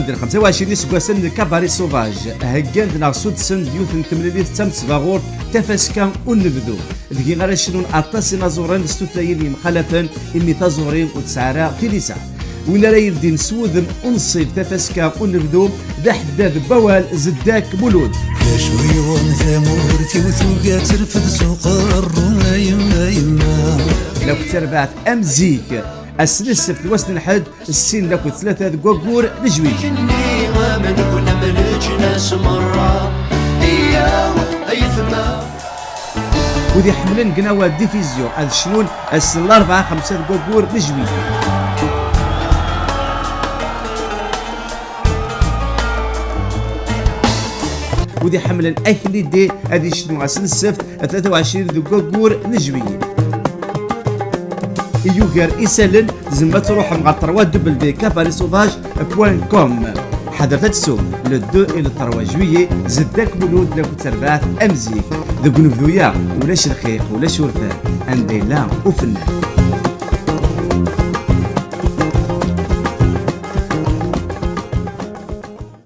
ودن 25 سكواسن كاباري سوفاج هكاند ناغ سودسن ديوث تمليليت تمس باغور تفاسكا ونبدو ذكي غير شنون اطاس نازورين ستوثايل مخالفا امي تازورين وتسعرا تيليسا وين راه يردي نسوذن ونصيب تفاسكا ونبدو ذا حداد بوال زداك مولود شوي ثمورتي وثوقات ترفد سوق يما لو كتربعت امزيك السلسف وسن الحد السين لكو ثلاثة قوقور لجوي كني ومن كنا ملج ناس مرة ودي حملن قناوة ديفيزيون هذا شنون السن الأربعة 5 قوقور لجوي ودي حملن أهلي دي هذه شنو السن السفت 23 قوقور لجوي يوغر إسالن زعما تروح مع 3w.كاباريسوفاج.com حضرت تسوم لو 2 إلى 3 جويي زداك مولود لكو تربعت أمزيك ذوك نبذويا ولاش الخيق ولاش ورثان أندي لا وفنان